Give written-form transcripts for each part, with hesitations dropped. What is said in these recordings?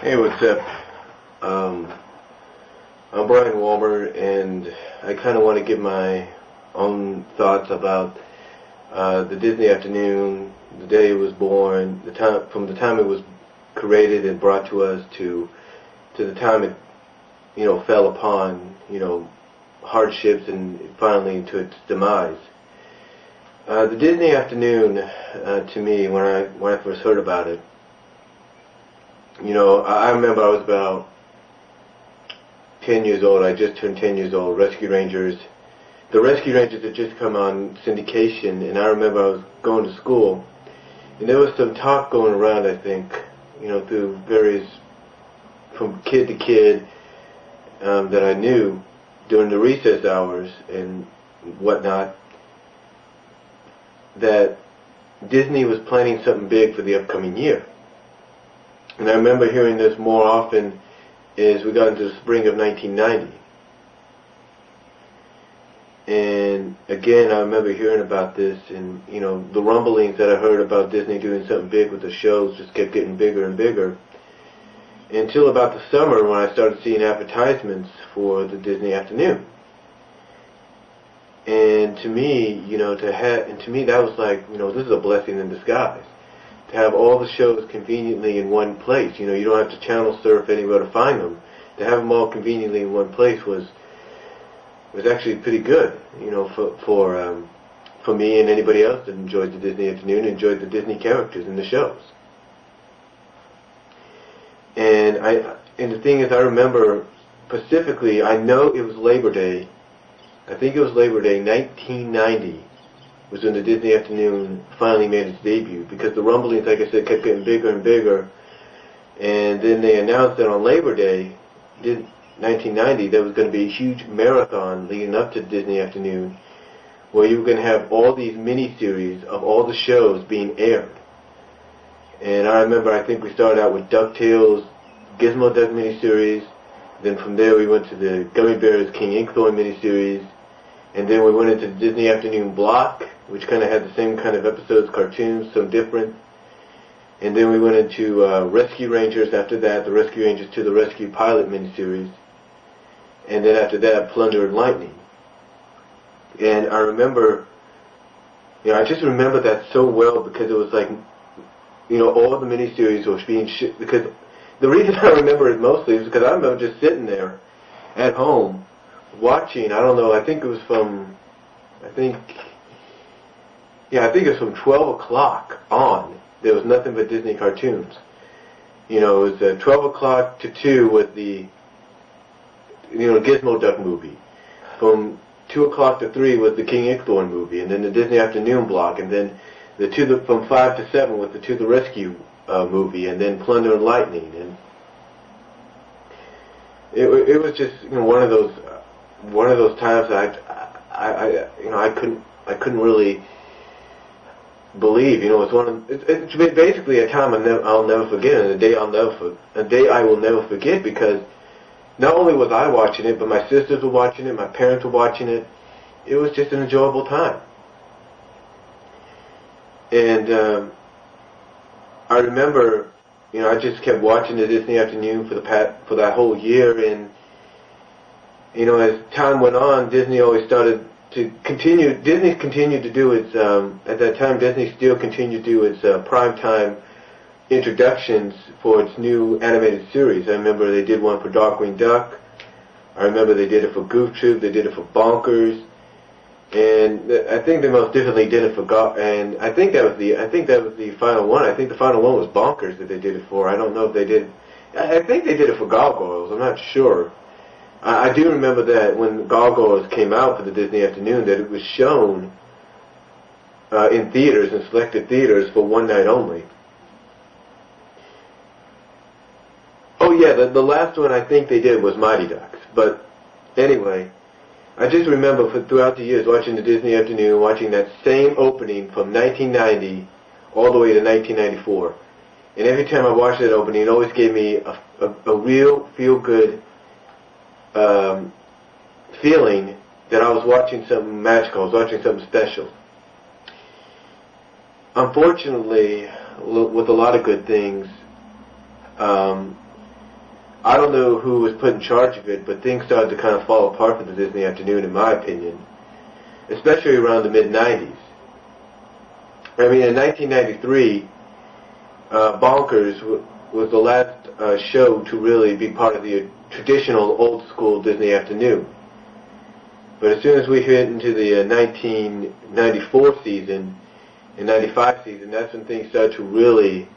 Hey, what's up? Um, I'm Brian Walmer, and I kind of want to give my own thoughts about the Disney afternoon, the day it was born, the time from the time it was created and brought to us to the time it fell upon hardships and finally to its demise. The Disney afternoon, to me, when I first heard about it, I remember I was about 10 years old. I just turned 10 years old. Rescue Rangers. The Rescue Rangers had just come on syndication, and I remember I was going to school, and there was some talk going around, I think, through various, from kid to kid, that I knew during the recess hours and whatnot, that Disney was planning something big for the upcoming year. And I remember hearing this more often as we got into the spring of 1990. And again, I remember hearing about this, and the rumblings that I heard about Disney doing something big with the shows just kept getting bigger and bigger. Until about the summer when I started seeing advertisements for the Disney afternoon. And to me, that was like, this is a blessing in disguise. To have all the shows conveniently in one place. You don't have to channel surf anywhere to find them. To have them all conveniently in one place was actually pretty good, for me and anybody else that enjoyed the Disney afternoon, enjoyed the Disney characters in the shows. And the thing is, I remember specifically, I know it was Labor Day. I think it was Labor Day 1990 was when the Disney afternoon finally made its debut, because the rumblings, like I said, kept getting bigger and bigger. And then they announced that on Labor Day, 1990, there was going to be a huge marathon leading up to Disney afternoon, where you were going to have all these mini-series of all the shows being aired. And I remember, I think we started out with DuckTales, Gizmo Duck miniseries. Then from there we went to the Gummy Bears King Inkthorn miniseries. And then we went into the Disney afternoon block, which kind of had the same kind of episodes, cartoons, some different. And then we went into Rescue Rangers after that, the Rescue Rangers to the Rescue Pilot miniseries. And then after that, Plunder and Lightning. And I remember, I just remember that so well, because it was like, all the miniseries were being because the reason I remember it mostly is because I remember just sitting there at home watching, I don't know, I think it was from 12 o'clock on. There was nothing but Disney cartoons. It was 12 o'clock to 2 with the, Gizmo Duck movie. From 2 o'clock to 3 was the King Inkthorn movie, and then the Disney afternoon block, and then from 5 to 7 was the To the Rescue movie, and then Plunder and Lightning. And it was just one of those times that I couldn't really believe. It's basically a time I'll never forget, and a day I will never forget, because not only was I watching it, but my sisters were watching it, my parents were watching it. It was just an enjoyable time. And I remember, I just kept watching the Disney afternoon for that whole year, and as time went on, Disney continued to do its at that time Disney still continued to do its primetime introductions for its new animated series. I remember they did one for Darkwing Duck. I remember they did it for Goof Troop. They did it for Bonkers. And I think they most definitely did it for and I think that was the final one. I think the final one was Bonkers that they did it for. I don't know if they did. I think they did it for Gargoyles. I'm not sure. I do remember that when Gargoyles came out for the Disney afternoon, that it was shown in theaters, in selected theaters, for one night only. Oh yeah, the last one I think they did was Mighty Ducks. But anyway, I just remember throughout the years watching the Disney afternoon, watching that same opening from 1990 all the way to 1994. And every time I watched that opening, it always gave me a real feel-good feeling that I was watching something magical, I was watching something special. Unfortunately, with a lot of good things, I don't know who was put in charge of it, but things started to kind of fall apart for the Disney Afternoon, in my opinion, especially around the mid-'90s. I mean, in 1993, Bonkers was the last show to really be part of the traditional old-school Disney Afternoon. But as soon as we hit into the 1994 season and 95 season, that's when things started to really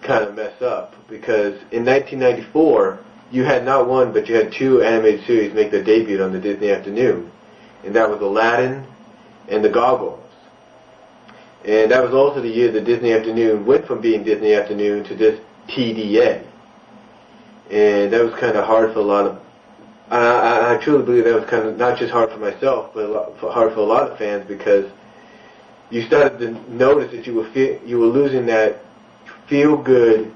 kind of mess up. Because in 1994, you had not one, but you had two animated series make their debut on the Disney Afternoon. And that was Aladdin and The Goggles. And that was also the year the Disney Afternoon went from being Disney Afternoon to just TDA. And that was kind of hard for a lot of, I truly believe that was kind of not just hard for myself, but hard for a lot of fans, because you started to notice that you were losing that feel-good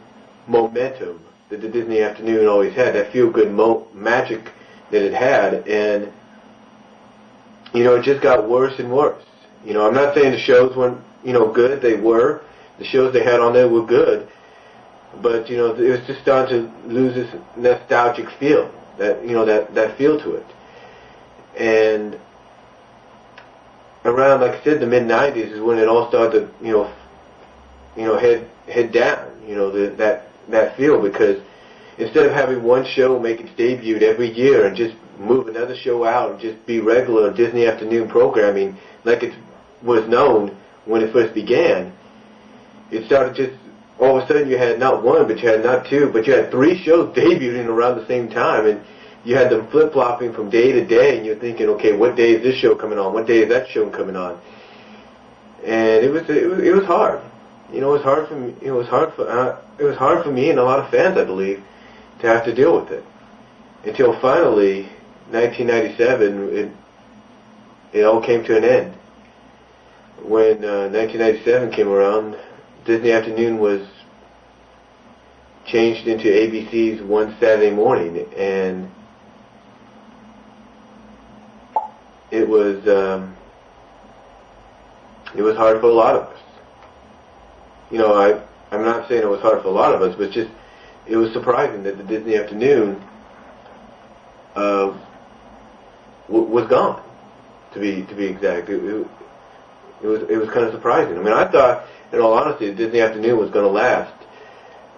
momentum that the Disney Afternoon always had, that feel-good magic that it had, and it just got worse and worse. I'm not saying the shows weren't good. They were. The shows they had on there were good, but it was just starting to lose this nostalgic feel, that feel to it. And around, like I said, the mid-'90s is when it all started to head down. That feel, because instead of having one show make its debut every year and just move another show out and just be regular Disney Afternoon programming like it was known when it first began, it started just, all of a sudden you had not one, but you had not two, but you had three shows debuting around the same time, and you had them flip-flopping from day to day, and you're thinking, okay, what day is this show coming on? What day is that show coming on? And it was hard. It was hard for me. It was hard for me and a lot of fans, I believe, to have to deal with it. Until finally, 1997, it all came to an end. When 1997 came around, Disney Afternoon was changed into ABC's One Saturday Morning, and it was hard for a lot of us. I'm not saying it was hard for a lot of us, but just it was surprising that the Disney Afternoon was gone. To be exact, it was kind of surprising. I mean, I thought, in all honesty, the Disney Afternoon was going to last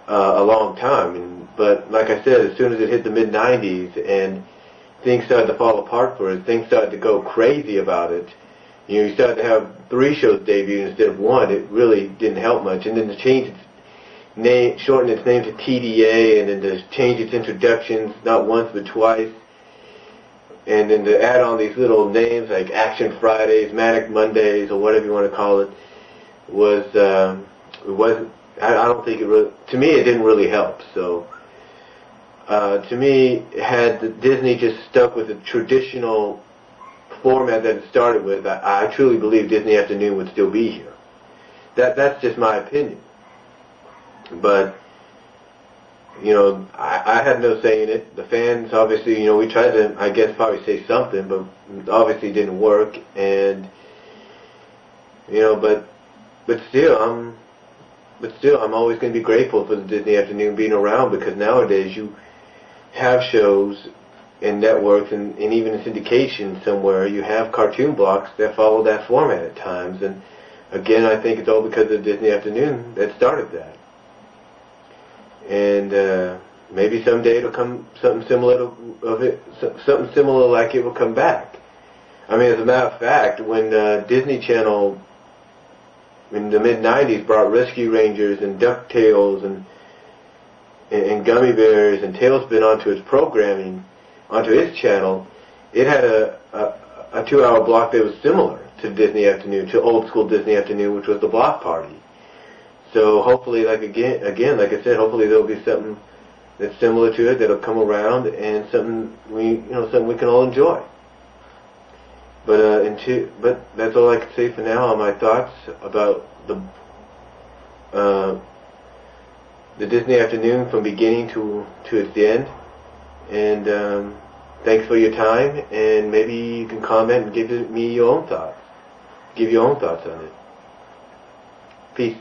a long time, but like I said, as soon as it hit the mid-'90s and things started to fall apart for it, things started to go crazy about it. You started to have three shows debut instead of one. It really didn't help much. And then to change its name, shorten its name to TDA, and then to change its introductions not once but twice, and then to add on these little names like Action Fridays, Manic Mondays, or whatever you want to call it, it wasn't. I don't think it really. To me, it didn't really help. So, to me, had Disney just stuck with the traditional format that it started with, I truly believe Disney Afternoon would still be here. That's just my opinion. But I had no say in it. The fans, obviously, we tried to, I guess, probably say something, but obviously it didn't work. And but still, I'm always going to be grateful for the Disney Afternoon being around, because nowadays you have shows and networks and even in syndication somewhere, you have cartoon blocks that follow that format at times. And again, I think it's all because of Disney Afternoon that started that. And maybe someday it'll come something similar something similar like it will come back. I mean, as a matter of fact, when Disney Channel in the mid-'90s brought Rescue Rangers and DuckTales and Gummy Bears and Tailspin onto its programming, onto its channel, it had a 2-hour block that was similar to Disney Afternoon, to old school Disney Afternoon, which was the Block Party. So hopefully, like I said, hopefully there'll be something that's similar to it that'll come around, and something we can all enjoy. But that's all I can say for now on my thoughts about the Disney Afternoon from beginning to its end. And thanks for your time, and maybe you can comment and give me your own thoughts. Give your own thoughts on it. Peace.